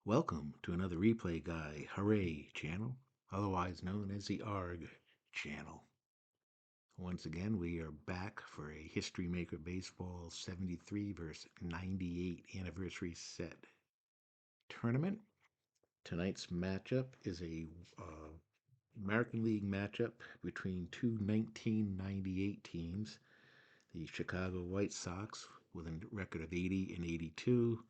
Welcome to another Replay Guy Hooray channel, otherwise known as the ARG channel. Once again, we are back for a History Maker Baseball 73 versus 98 anniversary set tournament. Tonight's matchup is a American League matchup between two 1998 teams, the Chicago White Sox with a record of 80 and 82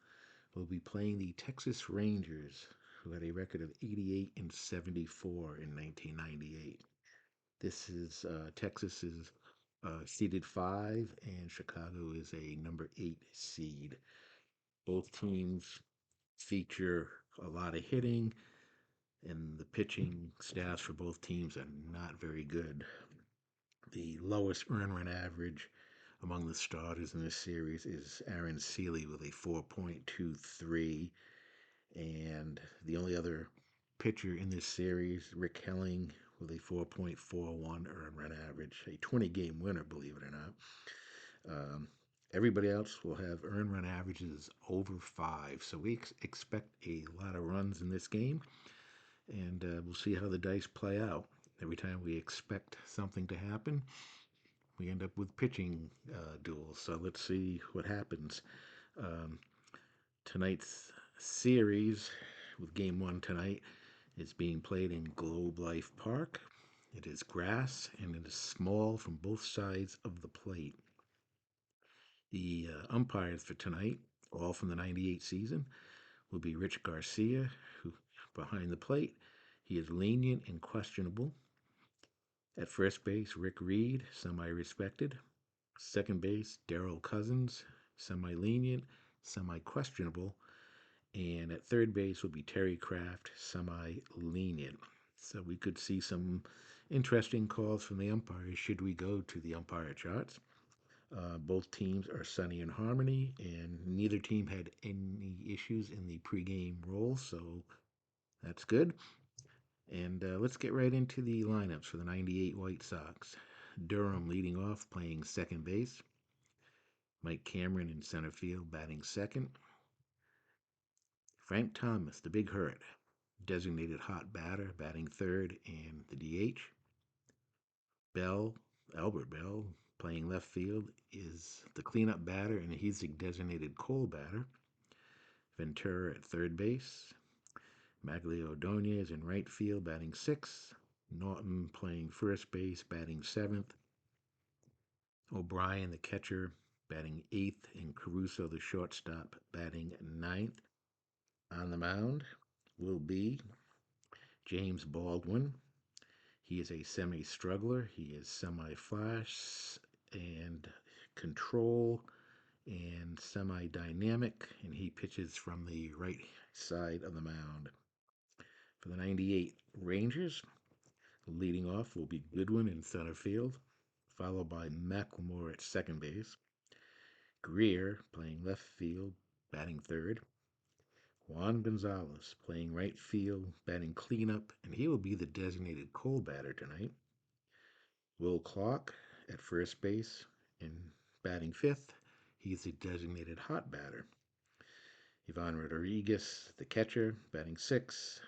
will be playing the Texas Rangers, who had a record of 88 and 74 in 1998. This is Texas is seeded 5, and Chicago is a number 8 seed. Both teams feature a lot of hitting, and the pitching staffs for both teams are not very good. The lowest earned run average among the starters in this series is Aaron Seeley with a 4.23. And the only other pitcher in this series, Rick Helling, with a 4.41 earned run average, a 20-game winner, believe it or not. Everybody else will have earned run averages over 5, so we expect a lot of runs in this game, and we'll see how the dice play out. Every time we expect something to happen, we end up with pitching duels, so let's see what happens. Um, Tonight's series, with game one tonight, is being played in Globe Life Park. It is grass and it is small from both sides of the plate. The umpires for tonight, all from the 98 season, will be Rich Garcia, who behind the plate. He is lenient and questionable. At first base, Rick Reed, semi-respected. Second base, Darrell Cousins, semi-lenient, semi-questionable. And at third base will be Terry Kraft, semi-lenient. So we could see some interesting calls from the umpires should we go to the umpire charts. Both teams are sunny and harmony, and neither team had any issues in the pregame roll, so that's good. And let's get right into the lineups for the 98 White Sox. Durham leading off, playing second base. Mike Cameron in center field, batting second. Frank Thomas, the big hurt, designated hot batter, batting third and the DH. Albert Bell, playing left field, is the cleanup batter, and he's the designated cold batter. Ventura at third base. Maglio Ordonez in right field, batting sixth. Norton playing first base, batting seventh. O'Brien, the catcher, batting eighth, and Caruso, the shortstop, batting ninth. On the mound will be James Baldwin. He is a semi-struggler. He is semi-flash and control and semi-dynamic, and he pitches from the right side of the mound. For the 98 Rangers, leading off will be Goodwin in center field, followed by McLemore at second base. Greer playing left field, batting third. Juan Gonzalez playing right field, batting cleanup, and he will be the designated cold batter tonight. Will Clark at first base and batting fifth. He's the designated hot batter. Ivan Rodriguez, the catcher, batting sixth.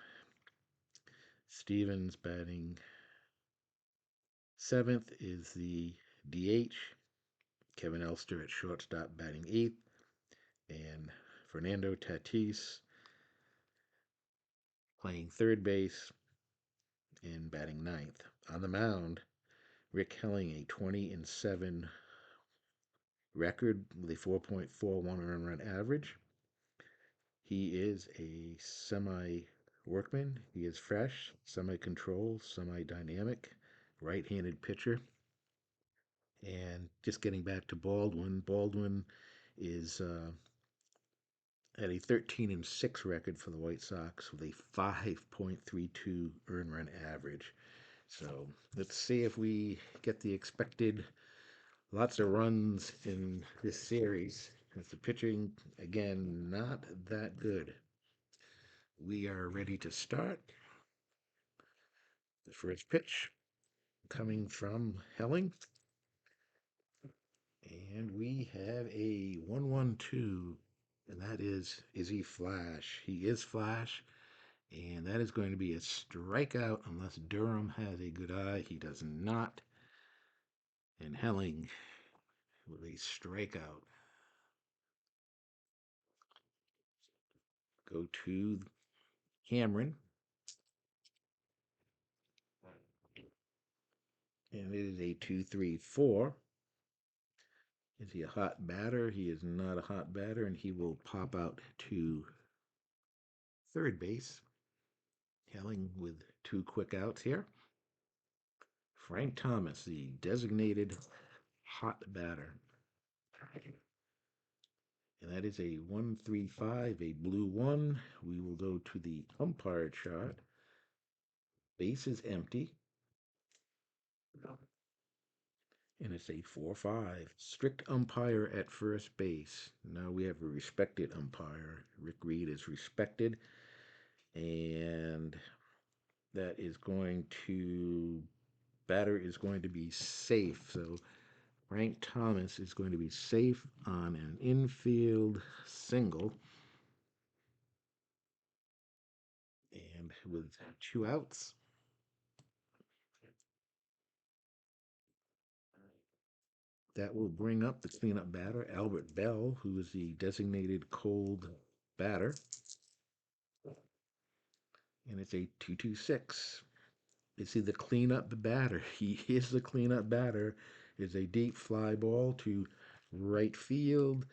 Stevens batting seventh is the DH. Kevin Elster at shortstop, batting eighth. And Fernando Tatis playing third base and batting ninth. On the mound, Rick Helling, a 20-7 record with a 4.41 earned run average. He is a semi workman. He is fresh, semi control, semi dynamic, right handed pitcher. And just getting back to Baldwin, Baldwin is at a 13-6 record for the White Sox with a 5.32 earned run average. So let's see if we get the expected lots of runs in this series. As the pitching, again, not that good. We are ready to start. The first pitch coming from Helling. And we have a 1-1-2 And that is he Flash? He is Flash, and that is going to be a strikeout unless Durham has a good eye. He does not. And Helling with a strikeout. Go to Cameron, and it is a 2-3-4. Is he a hot batter? He is not a hot batter, and he will pop out to third base. Helling with two quick outs here. Frank Thomas, the designated hot batter. And that is a 1-3-5, a blue one. We will go to the umpire chart. Base is empty. And it's a 4-5. Strict umpire at first base. Now we have a respected umpire. Rick Reed is respected. And that is going to, batter is going to be safe. So Frank Thomas is going to be safe on an infield single. And with two outs, that will bring up the cleanup batter, Albert Bell, who is the designated cold batter. And it's a 2-2-6. Is he the cleanup batter? He is the cleanup batter. Is a deep fly ball to right field.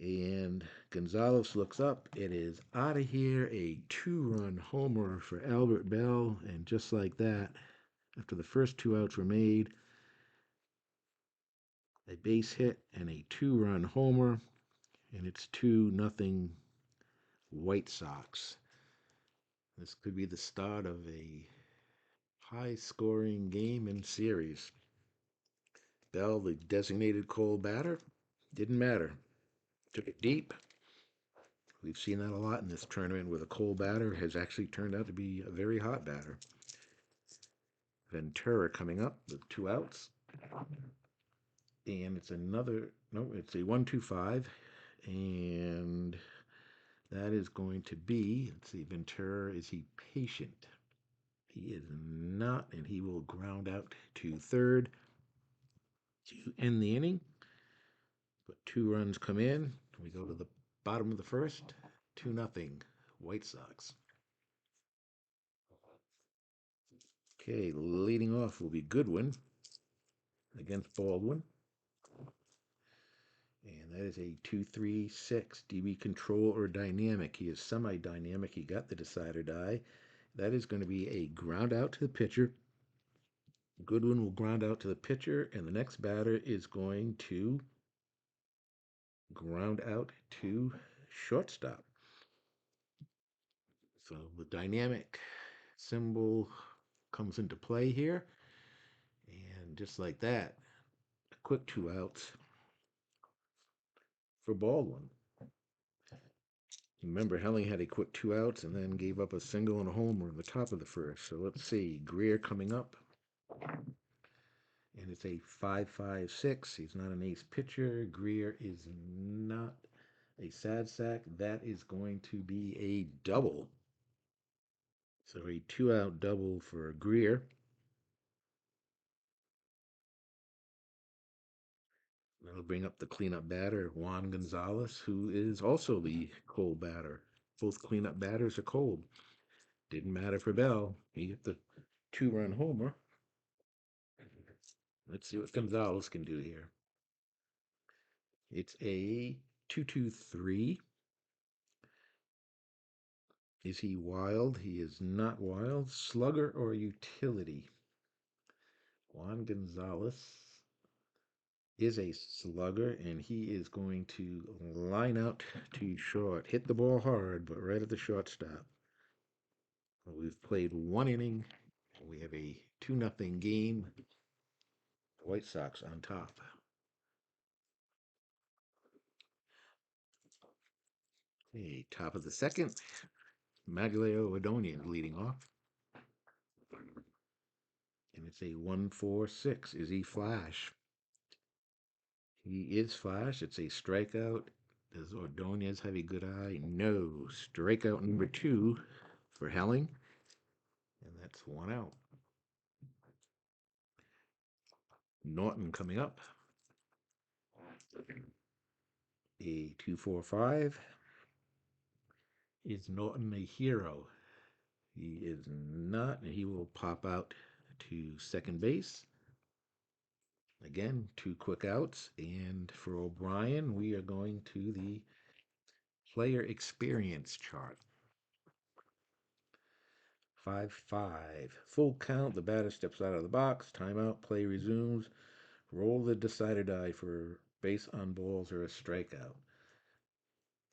And Gonzalez looks up. It is out of here. A two-run homer for Albert Bell. And just like that, after the first two outs were made, a base hit and a two-run homer. And it's 2-0 White Sox. This could be the start of a high-scoring game and series. Bell, the designated cold batter, didn't matter. Took it deep. We've seen that a lot in this tournament where the cold batter has actually turned out to be a very hot batter. Ventura coming up with two outs. And it's another, no, it's a 1-2-5. And that is going to be, let's see, Ventura, is he patient? He is not, and he will ground out to third to end the inning. But two runs come in. We go to the bottom of the first. 2-0 White Sox. Okay, leading off will be Goodwin against Baldwin. And that is a 2-3-6. DB control or dynamic. He is semi-dynamic. He got the decider die. That is going to be a ground out to the pitcher. Goodwin will ground out to the pitcher, and the next batter is going to ground out to shortstop. So the dynamic symbol comes into play here. And just like that, a quick two outs for Baldwin. Remember, Helling had a quick two outs and then gave up a single and a homer in the top of the first. So let's see, Greer coming up. And it's a 5-5-6. He's not an ace pitcher. Greer is not a sad sack. That is going to be a double. So a two-out double for Greer. That'll bring up the cleanup batter, Juan Gonzalez, who is also the cold batter. Both cleanup batters are cold. Didn't matter for Bell. He hit the two-run homer. Let's see what Gonzalez can do here. It's a 2-2-3. Is he wild? He is not wild. Slugger or utility? Juan Gonzalez is a slugger, and he is going to line out to short. Hit the ball hard, but right at the shortstop. We've played one inning. We have a 2-0 game. The White Sox on top. Okay, top of the second. Maglio Odonian leading off. And it's a 1-4-6. Is he Flash? He is Flash. It's a strikeout. Does Ordonez have a good eye? No. Strikeout number two for Helling, and that's one out. Norton coming up. A 2-4-5. Is Norton a hero? He is not, and he will pop out to second base. Again, two quick outs. And for O'Brien, we are going to the player experience chart. 5-5. Full count. The batter steps out of the box. Timeout. Play resumes. Roll the decided die for base on balls or a strikeout.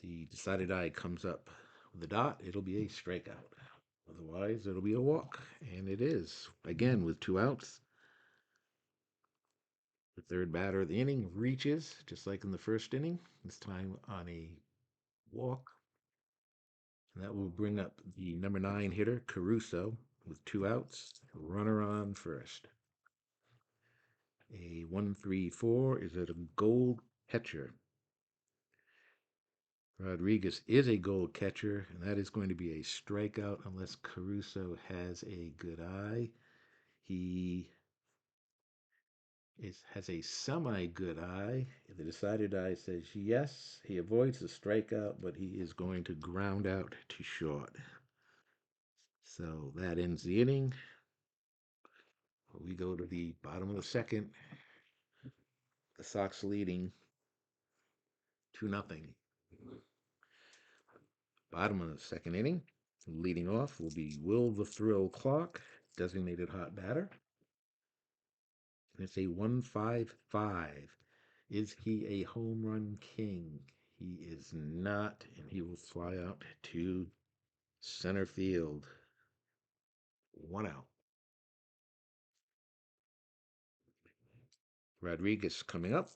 The decided die comes up with a dot. It'll be a strikeout. Otherwise, it'll be a walk. And it is. Again, with two outs. The third batter of the inning reaches, just like in the first inning, this time on a walk. And that will bring up the number 9 hitter, Caruso, with two outs, runner on first. A 1-3-4 is it a gold catcher. Rodriguez is a gold catcher, and that is going to be a strikeout unless Caruso has a good eye. He has a semi-good eye. The decided eye says yes. He avoids the strikeout, but he is going to ground out to short. So that ends the inning. We go to the bottom of the second. The Sox leading 2-0. Bottom of the second inning. Leading off will be Will the Thrill Clark, designated hot batter. And it's a 1-5-5. Is he a home run king? He is not, and he will fly out to center field. One out. Rodriguez coming up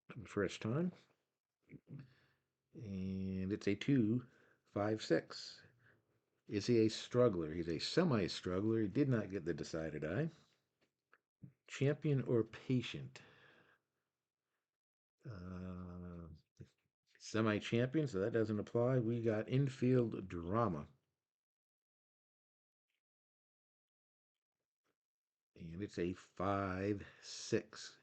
for the first time. And it's a 2-5-6. Is he a struggler? He's a semi-struggler. He did not get the decided eye. Champion or patient? Uh, Semi-champion, so that doesn't apply. We got infield drama. And it's a 5-6.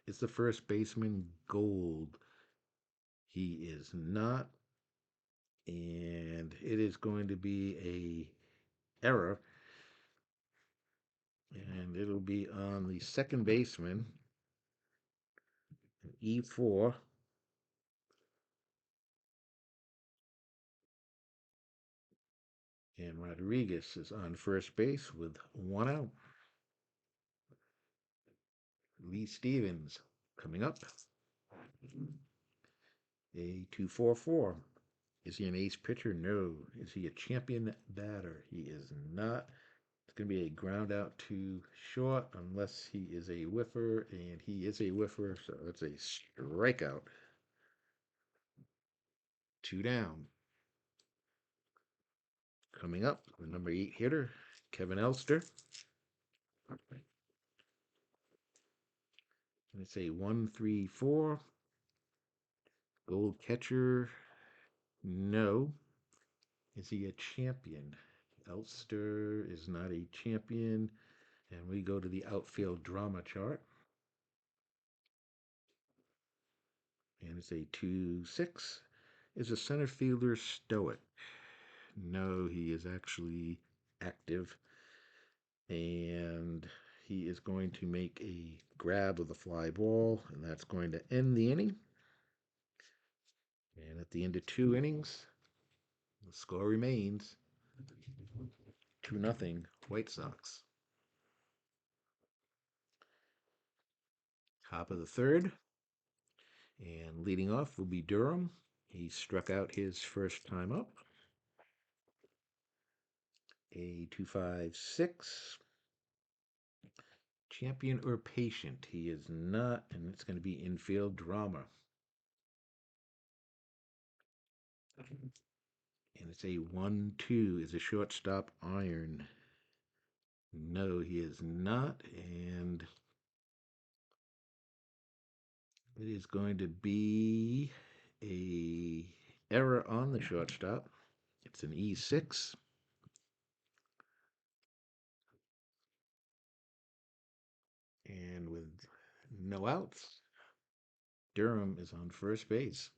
It's the first baseman gold. He is not. And it is going to be a error. And it'll be on the second baseman, E4. And Rodriguez is on first base with one out. Lee Stevens coming up. A 2-4-4. Is he an ace pitcher? No. Is he a champion batter? He is not. It's going to be a ground out to short unless he is a whiffer, and he is a whiffer, so it's a strikeout. Two down. Coming up, the number 8 hitter, Kevin Elster. And it's a 1-3-4. Gold catcher, no. Is he a champion? Elster is not a champion. And we go to the outfield drama chart. And it's a 2-6. Is a center fielder stoic? No, he is actually active. And he is going to make a grab of the fly ball, and that's going to end the inning. And at the end of 2 innings, the score remains 2-0 White Sox. Top of the third, and leading off will be Durham. He struck out his first time up. A 2-5-6. Champion or patient? He is not, and it's going to be infield drama. And it's a 1-2. Is a shortstop iron? No, he is not, and it is going to be A error on the shortstop. It's an E6. And with no outs, Durham is on first base.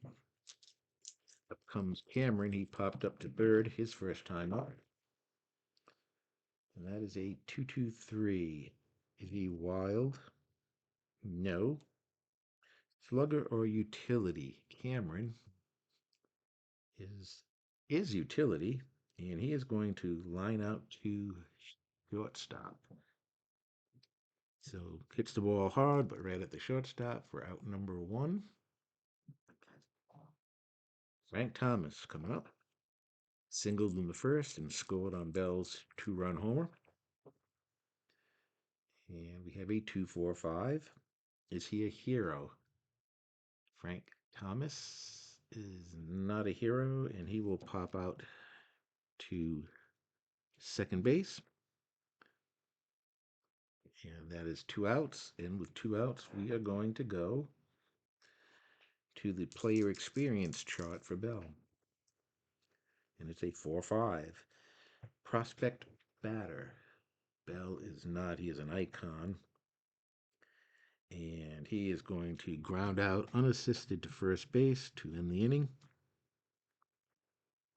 Up comes Cameron. He popped up to third his first time up. And that is a 2-2-3. Is he wild? No. Slugger or utility? Cameron is utility, and he is going to line out to shortstop. So hits the ball hard, but right at the shortstop for out number one. Frank Thomas coming up. Singled in the first and scored on Bell's two-run homer. And we have a 2-4-5. Is he a hero? Frank Thomas is not a hero, and he will pop out to second base. And that is two outs. And with two outs, we are going to go to the player experience chart for Bell. And it's a 4-5. Prospect batter. Bell is not, he is an icon. And he is going to ground out unassisted to first base to end the inning.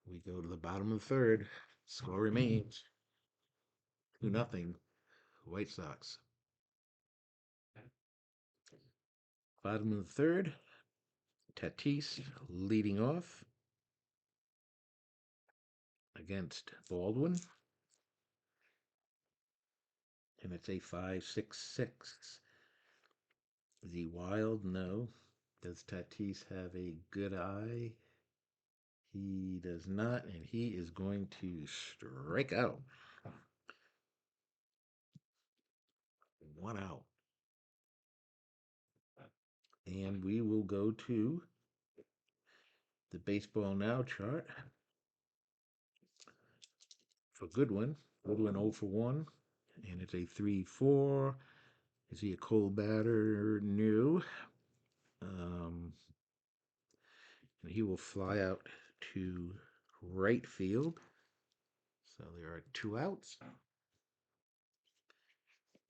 We go to the bottom of the third. Score remains 2-0 White Sox. Bottom of the third. Tatis leading off against Baldwin. And it's a 5-6-6. Is he wild? No. Does Tatis have a good eye? He does not, and he is going to strike out. One out. And we will go to the Baseball Now chart for Goodwin. Goodwin 0 for 1, and it's a 3-4. Is he a cold batter? No. And he will fly out to right field. So there are two outs.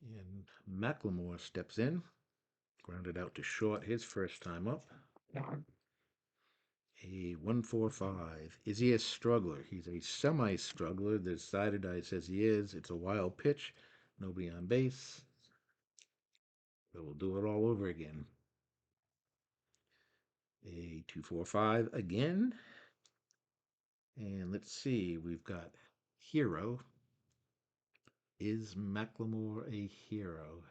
And McLemore steps in, grounded out to short his first time up. A 1-4-5. Is he a struggler? He's a semi-struggler. The decided eye says he is. It's a wild pitch. Nobody on base. So we'll do it all over again. A 2-4-5 again. And let's see, we've got hero. Is McLemore a hero?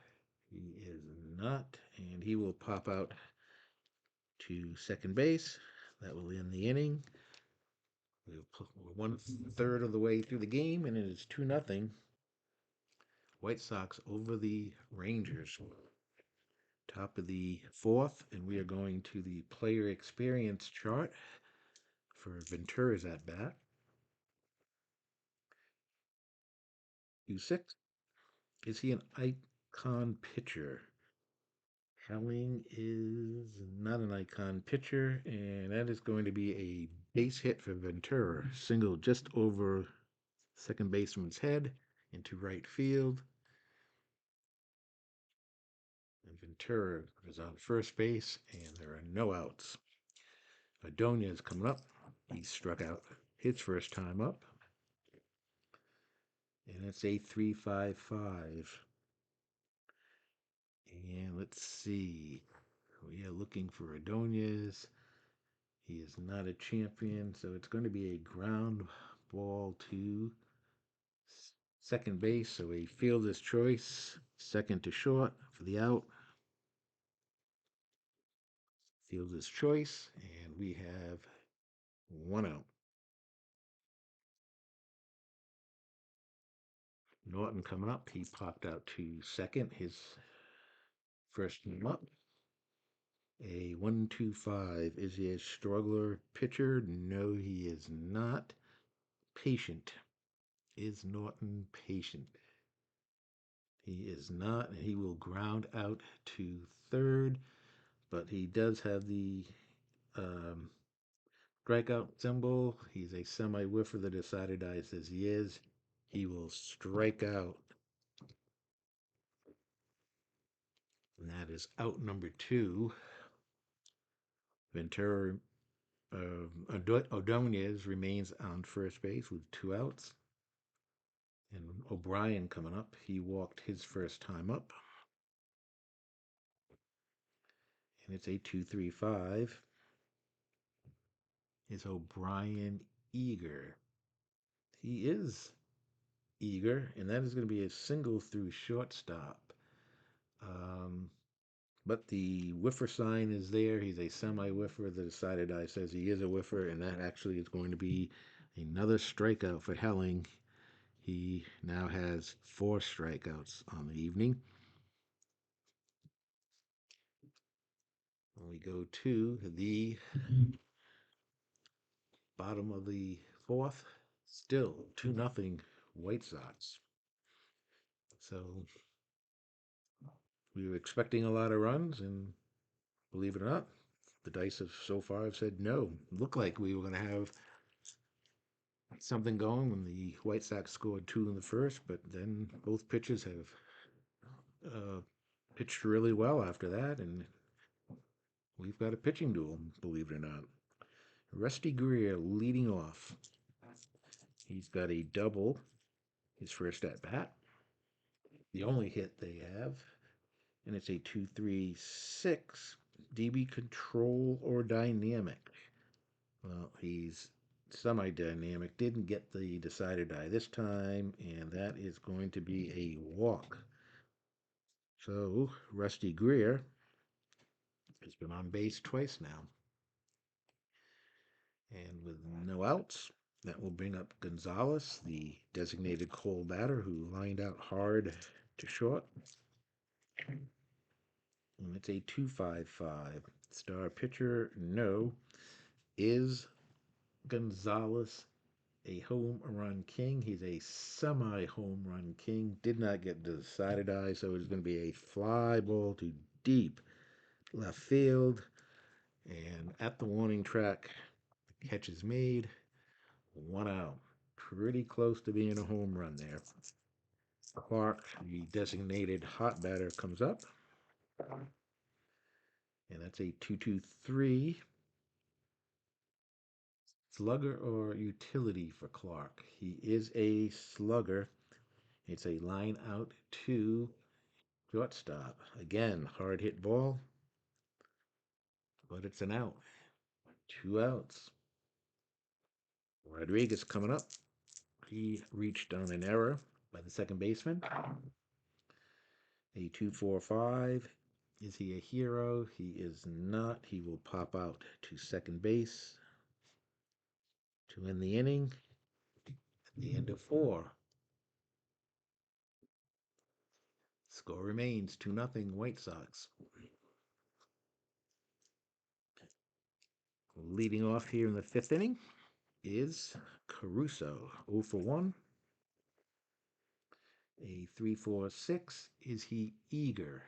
He is not, and he will pop out to second base. That will end the inning. We're 1/3 of the way through the game, and it is 2-0 White Sox over the Rangers. Top of the fourth, and we are going to the player experience chart for Ventura's at bat. 2-6. Is he an icon pitcher? Helling is not an icon pitcher, and that is going to be a base hit for Ventura. Single just over second baseman's head into right field. And Ventura is on first base, and there are no outs. Adonia is coming up. He struck out his first time up. And it's a 3-5-5. And let's see. We are looking for Adonias. He is not a champion, so it's going to be a ground ball to second base. So a fielder's choice, second to short for the out. Fielder's choice, and we have one out. Norton coming up. He popped out to second his first game up. A 1-2-5. Is he a struggler pitcher? No, he is not. Patient. Is Norton patient? He is not, and he will ground out to third, but he does have the um, strikeout symbol. He's a semi-whiffer. The decided die says he is. He will strike out. And that is out number 2. Ventura Ordonez remains on first base with 2 outs. And O'Brien coming up. He walked his first time up. And it's a 2-3-5. Is O'Brien eager? He is eager, and that is going to be a single through shortstop. Um, but the whiffer sign is there. He's a semi-whiffer. The decided die says he is a whiffer, and that actually is going to be another strikeout for Helling. He now has 4 strikeouts on the evening. We go to the bottom of the 4th. Still 2-0 White Sox. So we were expecting a lot of runs, and believe it or not, the dice have so far have said no. Looked like we were going to have something going when the White Sox scored 2 in the first, but then both pitchers have pitched really well after that, and we've got a pitching duel, believe it or not. Rusty Greer leading off. He's got a double, his first at bat, the only hit they have, and it's a 2-3-6. DB control or dynamic? Well, he's semi-dynamic. Didn't get the decider die this time, and that is going to be a walk. So Rusty Greer has been on base twice now. And with no outs, that will bring up Gonzalez, the designated cold batter who lined out hard to short. And it's a 2-5-5. Star pitcher, no. Is Gonzalez a home run king? He's a semi-home run king. Did not get decided die, so it's going to be a fly ball to deep left field. And at the warning track, the catch is made. 1 out. Pretty close to being a home run there. Clark, the designated hot batter, comes up. And that's a 2-2-3. Slugger or utility for Clark? He is a slugger. It's a line out to shortstop. Again, hard hit ball, but it's an out. 2 outs. Rodriguez coming up. He reached on an error by the second baseman. A 2-4-5. Is he a hero? He is not. He will pop out to second base to end the inning at the end of 4. Score remains 2-0 White Sox. Leading off here in the 5th inning is Caruso. 0 for 1. A 3-4-6. Is he eager?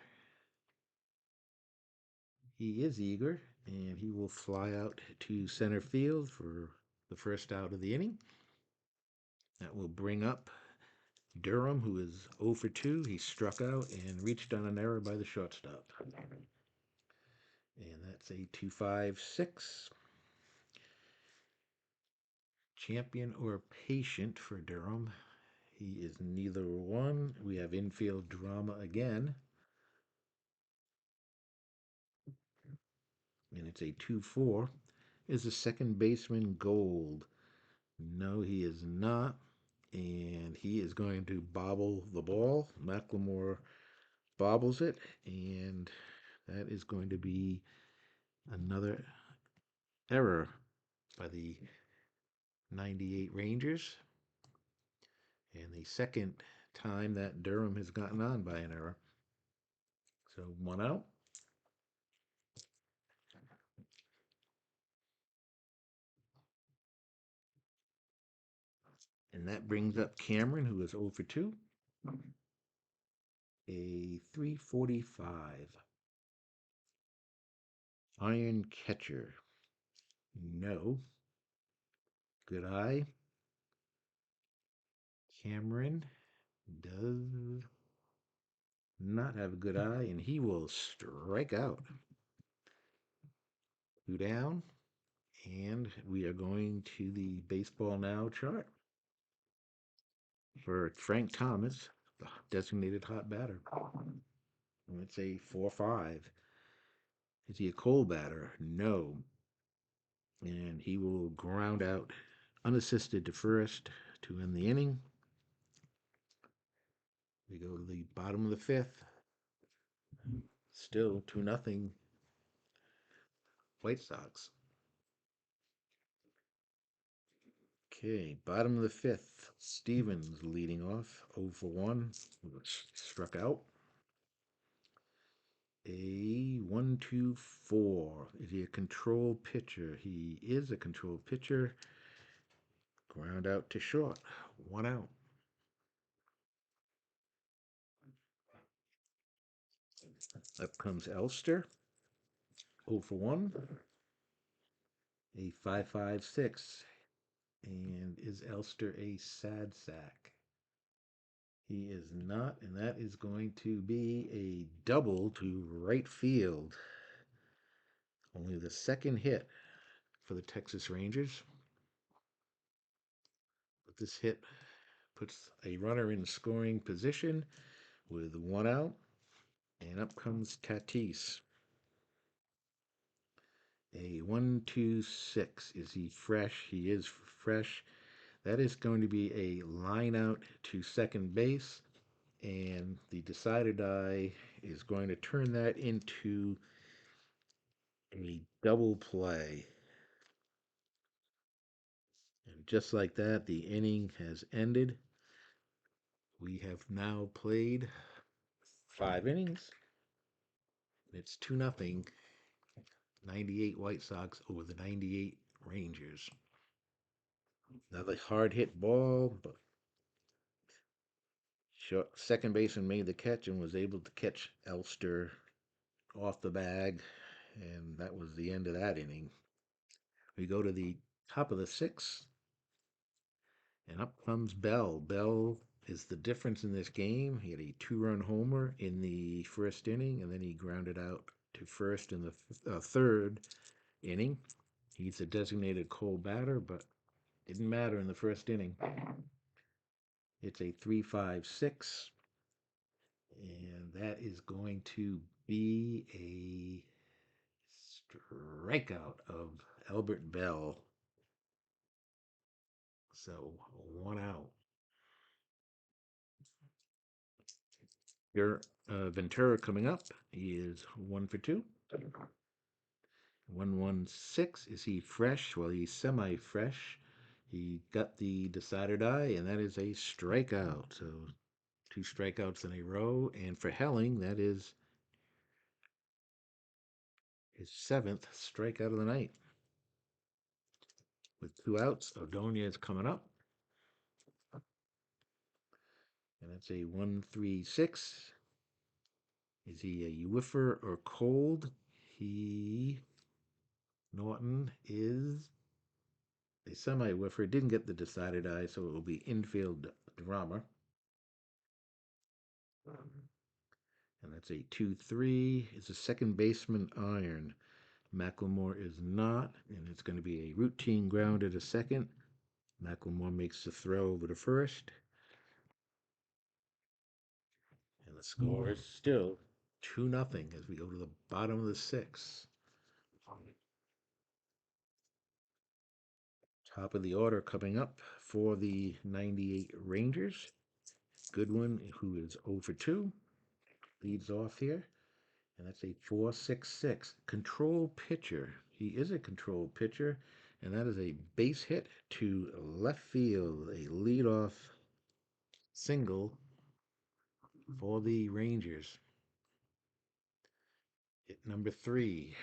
He is eager, and he will fly out to center field for the first out of the inning. That will bring up Durham, who is 0 for 2. He struck out and reached on an error by the shortstop. And that's a 2-5-6. Champion or patient for Durham? He is neither one. We have infield drama again. And it's a 2-4. Is the second baseman Gold? No, he is not. And he is going to bobble the ball. McLemore bobbles it, and that is going to be another error by the 98 Rangers. And the second time that Durham has gotten on by an error. So 1 out. And that brings up Cameron, who is 0 for 2. A 3-45. Iron catcher. No. Good eye. Cameron does not have a good eye, and he will strike out. 2 down, and we are going to the Baseball Now chart for Frank Thomas, the designated hot batter. And it's a 4-5. Is he a cold batter? No. And he will ground out unassisted to first to end the inning. We go to the bottom of the fifth. Still 2-0 White Sox. Okay, bottom of the fifth. Stevens leading off, 0 for 1. Struck out. A 1-2-4. Is he a control pitcher? He is a control pitcher. Ground out to short. 1 out. Up comes Elster. 0 for 1. A 5-5-6. And is Elster a sad sack? He is not, and that is going to be a double to right field. Only the second hit for the Texas Rangers. But this hit puts a runner in scoring position with 1 out. And up comes Tatis. A 1-2-6. Is he fresh? He is fresh. That is going to be a line out to second base. And the decider die is going to turn that into a double play. And just like that, the inning has ended. We have now played 5 innings. It's 2-0. 98 White Sox over the 98 Rangers. Another hard hit ball, but second baseman made the catch and was able to catch Elster off the bag, and that was the end of that inning. We go to the top of the sixth, and up comes Bell. Bell is the difference in this game. He had a 2-run homer in the first inning, and then he grounded out to first in the third inning. He's a designated cold batter, but didn't matter in the first inning. It's a 3-5-6, and that is going to be a strikeout of Albert Bell. So 1 out. Your Ventura coming up. He is 1 for 2. 1-1-6. Is he fresh? Well, he's semi-fresh. He got the decider die, and that is a strikeout. So 2 strikeouts in a row. And for Helling, that is his 7th strikeout of the night. With 2 outs, Odonia is coming up. And that's a 1-3-6. Is he a whiffer or cold? Norton is a semi-whiffer. Didn't get the decided eye, so it will be infield drama. And that's a 2-3. Is a second baseman iron. Macklemore is not, and it's going to be a routine ground at a second. Macklemore makes the throw over to first. And the score is still 2-0 as we go to the bottom of the sixth. Top of the order coming up for the 98 Rangers. Goodwin, who is 0 for 2, leads off here. And that's a 4-6-6. Control pitcher. He is a control pitcher. And that is a base hit to left field. A leadoff single for the Rangers. Hit number 3.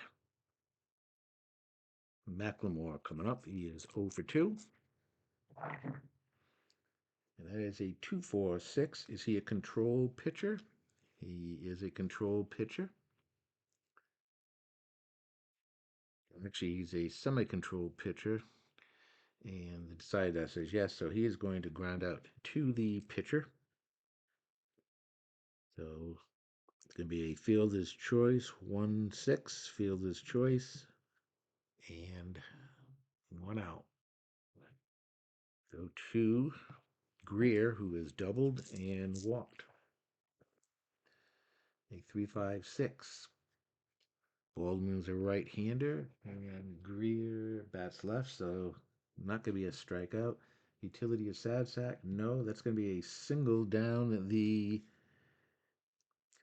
Macklemore coming up. He is 0 for 2. And that is a 2-4-6. Is he a control pitcher? He is a control pitcher. Actually, he's a semi-controlled pitcher, and the decider says yes, so he is going to ground out to the pitcher. So it's going to be a fielder's choice, 1-6, fielder's choice, and 1 out. Go to Greer, who is doubled and walked. A 3-5-6. Baldwin's a right-hander, and Greer bats left, so not going to be a strikeout. Utility of sad sack? No, that's going to be a single down the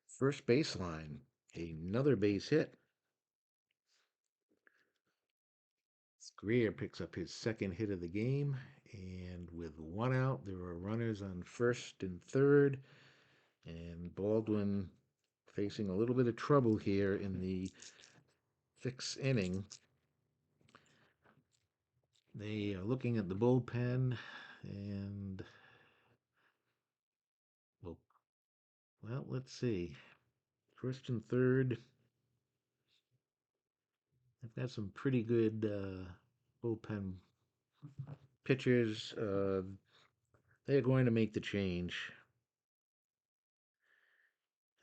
first baseline. Another base hit. Greer picks up his second hit of the game, and with 1 out, there are runners on first and third, and Baldwin facing a little bit of trouble here in the 6th inning. They are looking at the bullpen, and well, let's see. First and third, they've got some pretty good bullpen pitchers. They're going to make the change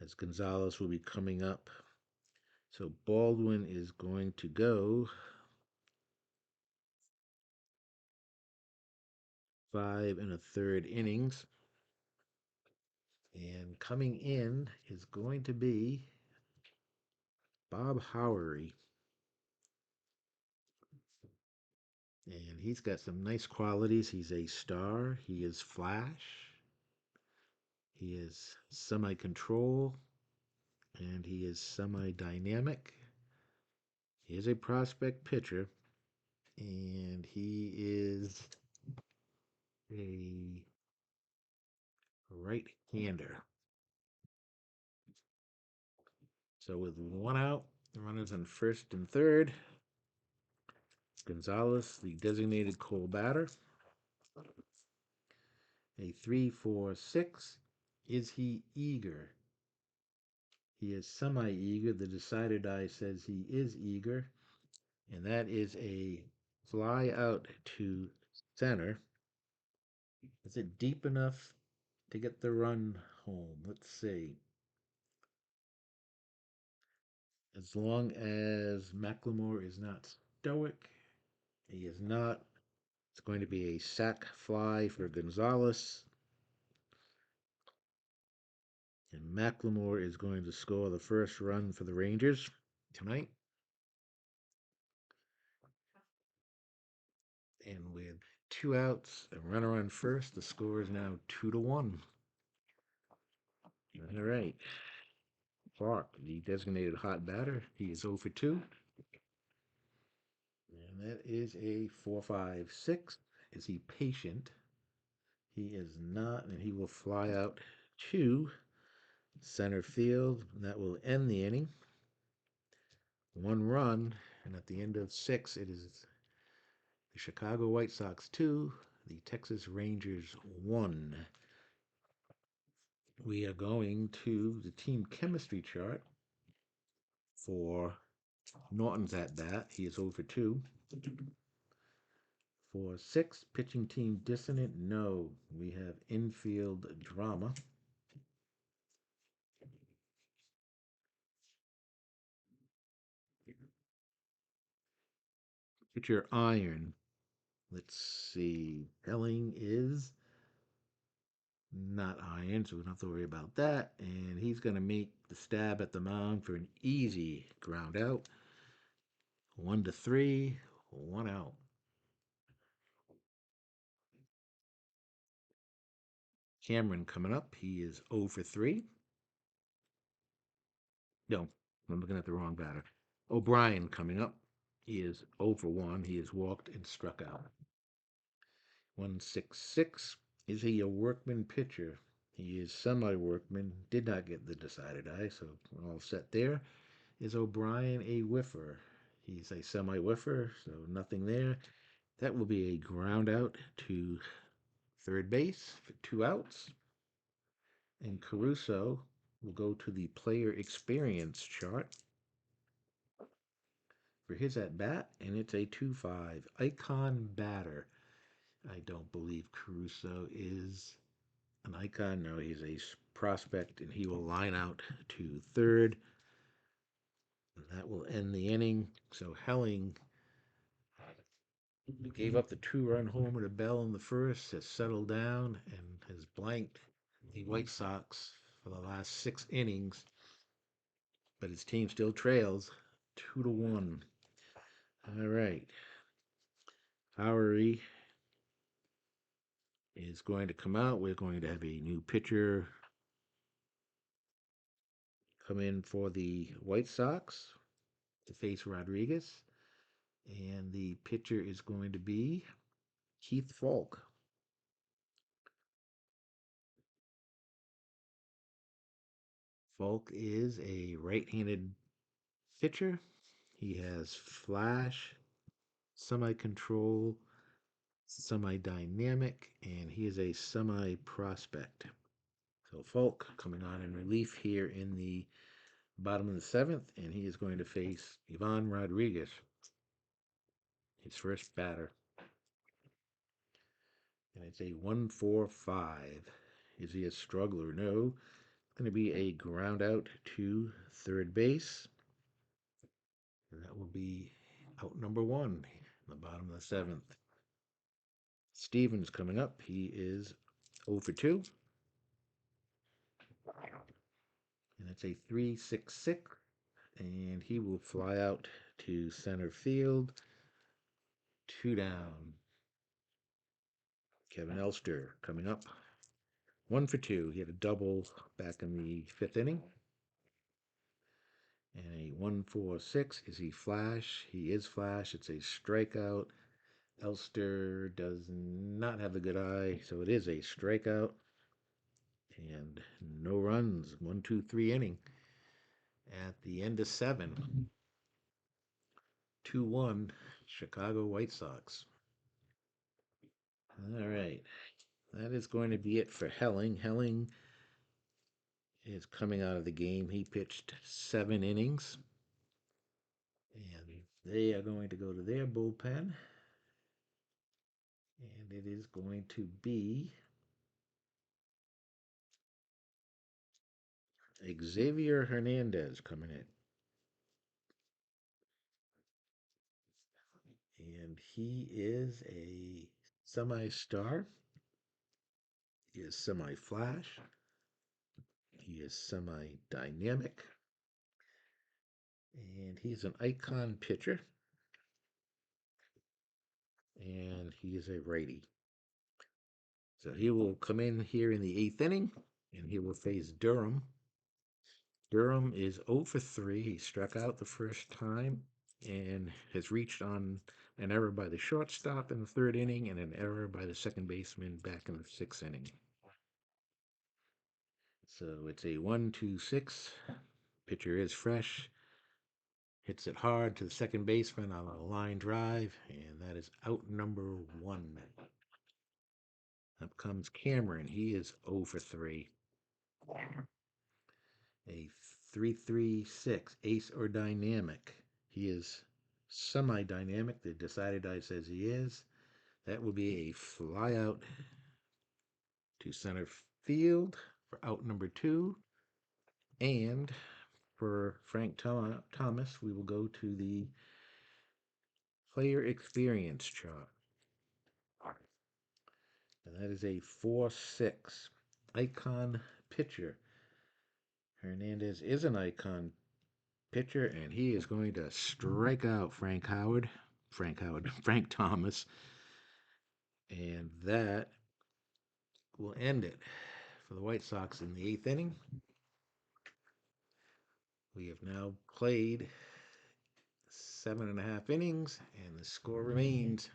as Gonzalez will be coming up. So Baldwin is going to go 5 1/3 innings. And coming in is going to be Bob Howery. And he's got some nice qualities. He's a star. He is flash. He is semi-control. And he is semi-dynamic. He is a prospect pitcher. And he is a right-hander. So with 1 out, the runners on first and third. Gonzalez, the designated Cole batter. A 3-4-6. Is he eager? He is semi-eager. The decider die says he is eager. And that is a fly out to center. Is it deep enough to get the run home? Let's see. As long as McLemore is not stoic, he is not. It's going to be a sac fly for Gonzalez. And McLemore is going to score the first run for the Rangers tonight. And with 2 outs, a runner on first, the score is now 2-1. All right. Clark, the designated hot batter, he is 0 for 2. And that is a 4-5-6. Is he patient? He is not, and he will fly out to center field. And that will end the inning. 1 run, and at the end of 6, it is the Chicago White Sox 2, the Texas Rangers 1. We are going to the team chemistry chart for Norton's at bat. He is 0 for 2. For 6, pitching team dissonant. No, we have infield drama. Pitcher iron. Let's see. Helling is not iron, so we don't have to worry about that. And he's going to make the stab at the mound for an easy ground out. 1-3, 1 out. Cameron coming up. He is 0 for 3. No, I'm looking at the wrong batter. O'Brien coming up. He is 0 for 1. He is walked and struck out. 1-6-6. Is he a workman pitcher? He is semi-workman. Did not get the decided eye, so we're all set there. Is O'Brien a whiffer? He's a semi-whiffer, so nothing there. That will be a ground out to third base for 2 outs. And Caruso will go to the player experience chart for his at bat, and it's a 2-5. Icon batter. I don't believe Caruso is an icon. No, he's a prospect, and he will line out to third. And that will end the inning. So Helling gave up the 2-run homer to Bell in the first, has settled down, and has blanked the White Sox for the last 6 innings. But his team still trails 2-1. All right. Howery is going to come out. We're going to have a new pitcher come in for the White Sox to face Rodriguez. And the pitcher is going to be Keith Falk. Falk is a right-handed pitcher. He has flash, semi-control, semi-dynamic, and he is a semi-prospect. So Falk coming on in relief here in the bottom of the seventh, and he is going to face Ivan Rodriguez, his first batter. And it's a 1-4-5. Is he a struggler? No. It's going to be a ground out to third base. And that will be out number 1 in the bottom of the seventh. Stevens coming up. He is 0 for 2. And it's a 3-6-6. And he will fly out to center field. 2 down. Kevin Elster coming up. 1 for 2. He had a double back in the 5th inning. And a 1-4-6. Is he flash? He is flash. It's a strikeout. Elster does not have a good eye, so it is a strikeout. And no runs. 1-2-3 inning. At the end of 7. 2-1 Chicago White Sox. All right. That is going to be it for Helling. Helling is coming out of the game. He pitched 7 innings. And they are going to go to their bullpen. And it is going to be Xavier Hernandez coming in. And he is a semi-star. He is semi-flash. He is semi-dynamic. And he's an icon pitcher. And he is a righty. So he will come in here in the 8th inning, and he will face Durham. Durham is 0 for 3. He struck out the first time and has reached on an error by the shortstop in the 3rd inning and an error by the second baseman back in the 6th inning. So it's a 1-2-6. Pitcher is fresh. Hits it hard to the second baseman on a line drive, and that is out number 1. Up comes Cameron. He is 0 for 3. A 3-3-6, ace or dynamic. He is semi-dynamic. The decided eye says he is. That will be a fly out to center field for out number 2. And for Frank Thomas, we will go to the player experience chart. And that is a 4-6. Icon pitcher. Hernandez is an icon pitcher, and he is going to strike out Frank Thomas. And that will end it for the White Sox in the 8th inning. We have now played 7.5 innings, and the score remains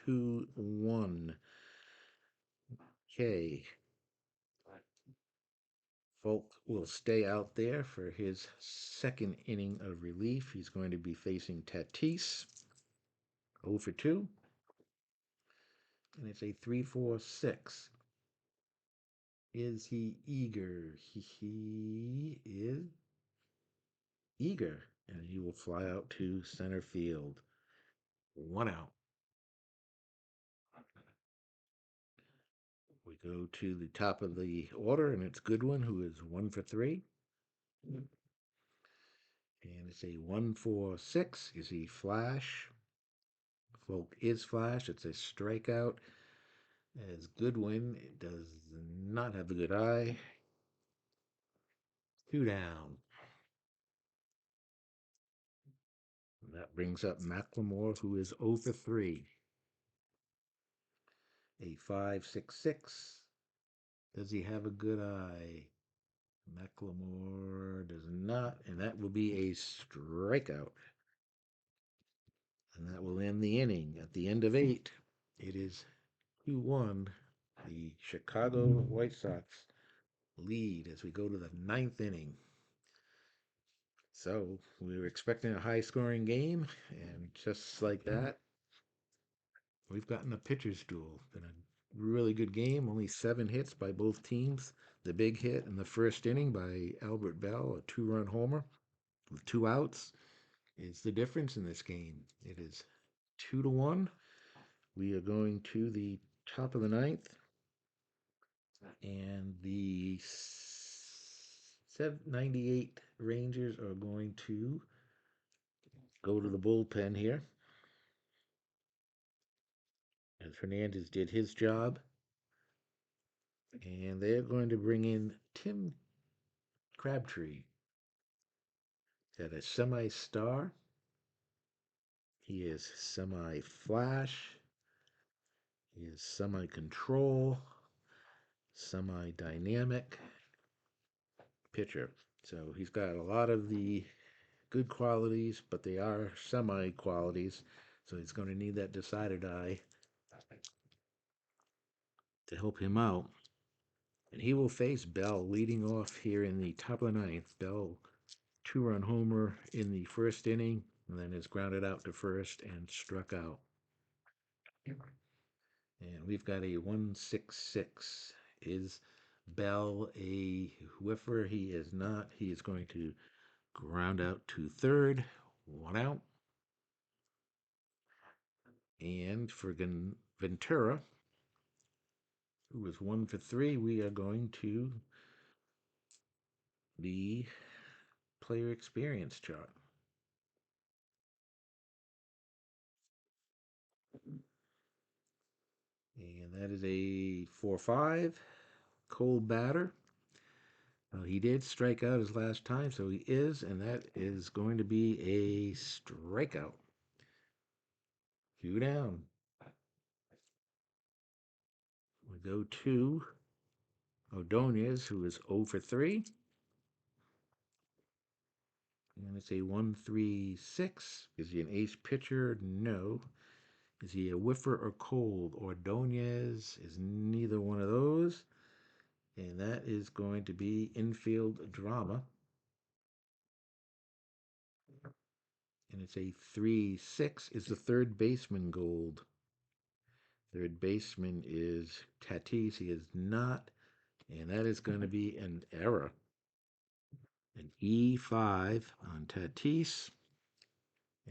2-1. Okay. Folk will stay out there for his 2nd inning of relief. He's going to be facing Tatis, 0 for 2. And it's a 3-4-6. Is he eager? He is eager. and he will fly out to center field. 1 out. We go to the top of the order, and it's Goodwin, who is 1 for 3. And it's a 1-4-6. Is he flash? Folk is flash. It's a strikeout. As Goodwin does not have a good eye. 2 down. And that brings up McLemore, who is 0 for 3. A 5-6-6. Does he have a good eye? McLemore does not, and that will be a strikeout. And that will end the inning. At the end of 8, it is 2-1. The Chicago White Sox lead as we go to the 9th inning. So we were expecting a high-scoring game, and just like that, we've gotten a pitcher's duel. Been a really good game. Only 7 hits by both teams. The big hit in the first inning by Albert Bell, a 2-run homer with 2 outs, is the difference in this game. It is 2-1. We are going to the top of the 9th, and the 98 Rangers are going to go to the bullpen here. As Hernandez did his job, and they're going to bring in Tim Crabtree at a semi-star. He is semi-flash. He is semi-control, semi-dynamic pitcher. So he's got a lot of the good qualities, but they are semi-qualities. So he's going to need that decided eye to help him out. And he will face Bell leading off here in the top of the 9th. Bell, 2-run homer in the first inning, and then is grounded out to first and struck out. And we've got a 1-6-6. Is Bell a whiffer? He is not. He is going to ground out to third. 1 out. And for Ventura, who was 1 for 3, we are going to the player experience chart. And that is a 4-5. Cold batter. Well, he did strike out his last time, so he is, and that is going to be a strikeout. 2 down. We go to Ordonez, who is 0 for 3. And it's a 1-3-6. Is he an ace pitcher? No. Is he a whiffer or cold? Ordonez is neither one of those. And that is going to be infield drama. And it's a 3-6. Is the third baseman gold? Third baseman is Tatis. He is not. And that is going to be an error. An E5 on Tatis.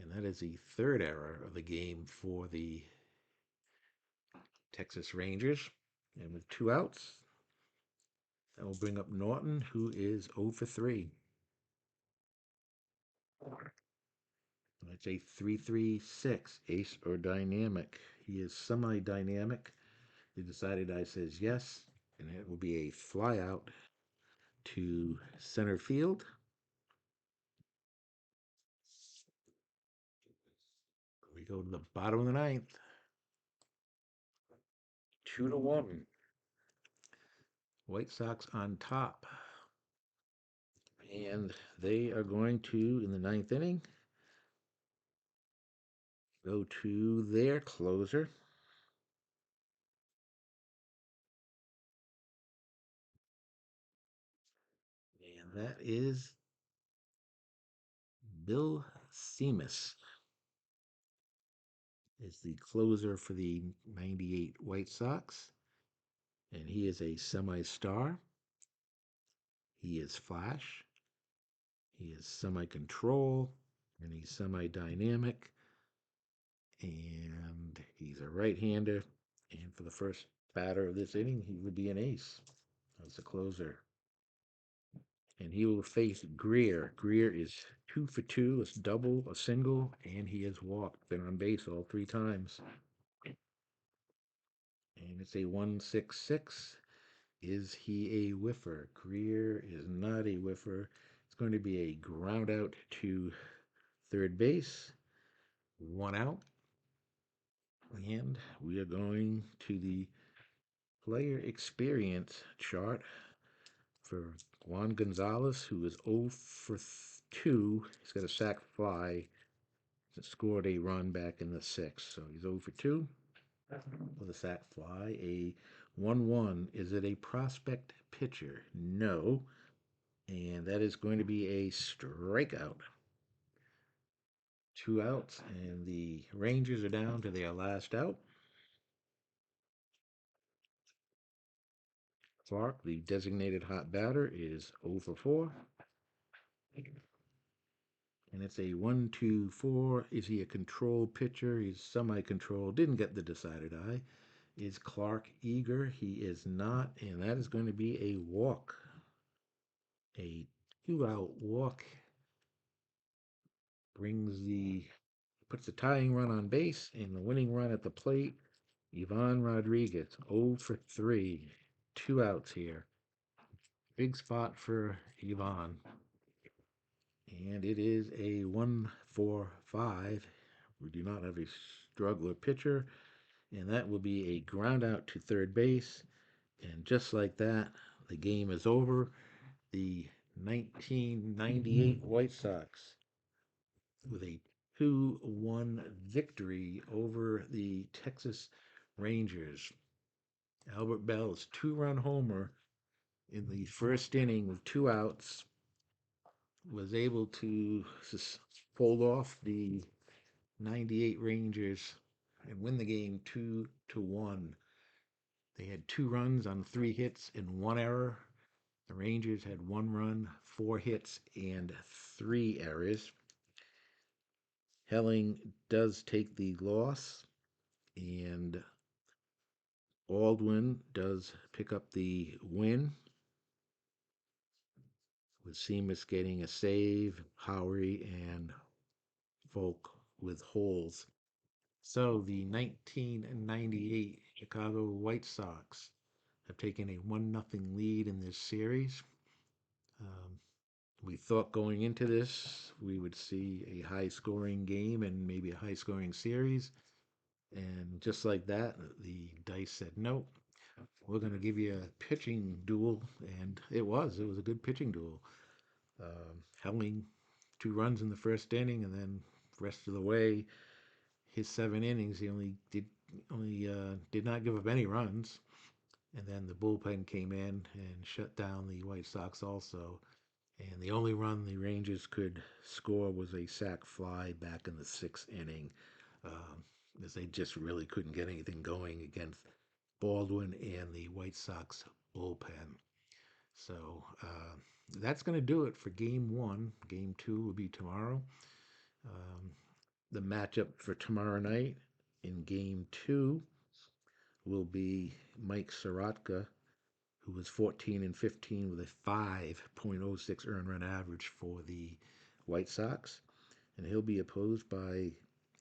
And that is the third error of the game for the Texas Rangers. And with 2 outs, that will bring up Norton, who is 0 for 3. That's a 3-3-6, ace or dynamic. He is semi-dynamic. The decided eye says yes, and it will be a fly out to center field. We go to the bottom of the 9th. 2-1. White Sox on top. And they are going to, in the 9th inning, go to their closer. And that is Bill Seamus. Is the closer for the 98 White Sox. And he is a semi-star. He is flash. He is semi-control. and he's semi-dynamic, and he's a right-hander. And for the first batter of this inning, he would be an ace as a closer. And he will face Greer. Greer is 2 for 2, a double, a single, and he has walked, been on base all 3 times. And it's a 1-6-6. Is he a whiffer? Greer is not a whiffer. It's going to be a ground out to third base, 1 out. And we are going to the player experience chart for Juan Gonzalez, who is 0 for 2. He's got a sac fly, scored a run back in the sixth. So he's 0 for 2 with a sac fly. A 1-1. Is it a prospect pitcher? No. And that is going to be a strikeout. 2 outs, and the Rangers are down to their last out. Clark, the designated hot batter, is 0 for 4. And it's a 1-2-4. Is he a control pitcher? He's semi-control. Didn't get the decided eye. Is Clark eager? He is not, and that is going to be a walk. A 2-out walk puts the tying run on base and the winning run at the plate. Ivan Rodriguez, 0 for 3. 2 outs here. Big spot for Ivan. And it is a 1-4-5. We do not have a struggler pitcher. And that will be a ground out to third base. And just like that, the game is over. The 1998 White Sox with a 2-1 victory over the Texas Rangers. Albert Bell's 2-run homer in the first inning with 2 outs was able to hold off the 98 Rangers and win the game 2-1. They had 2 runs on 3 hits and 1 error. The Rangers had 1 run, 4 hits, and 3 errors. Helling does take the loss, and Baldwin does pick up the win, with Seamus getting a save, Howery and Folk with holes. So the 1998 Chicago White Sox have taken a 1-0 lead in this series. We thought going into this we would see a high scoring game and maybe a high scoring series. And just like that, the dice said, nope, we're going to give you a pitching duel. And it was a good pitching duel. Helling 2 runs in the first inning, and then the rest of the way, his 7 innings, he did not give up any runs. And then the bullpen came in and shut down the White Sox also. And the only run the Rangers could score was a sac fly back in the sixth inning, as they just really couldn't get anything going against Baldwin and the White Sox bullpen. So that's going to do it for game one. Game two will be tomorrow. Um, the matchup for tomorrow night in game two will be Mike Sorotka, who was 14-15 with a 5.06 earned run average for the White Sox. And he'll be opposed by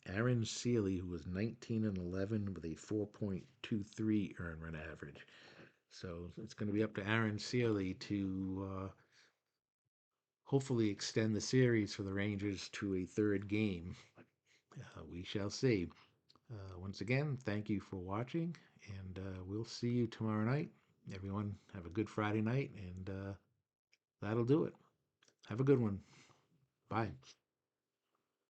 Aaron Seeley, who was 19-11 with a 4.23 earned run average. So it's going to be up to Aaron Seeley to hopefully extend the series for the Rangers to a third game. We shall see. Once again, thank you for watching, and we'll see you tomorrow night. Everyone, have a good Friday night, and that'll do it. Have a good one. Bye.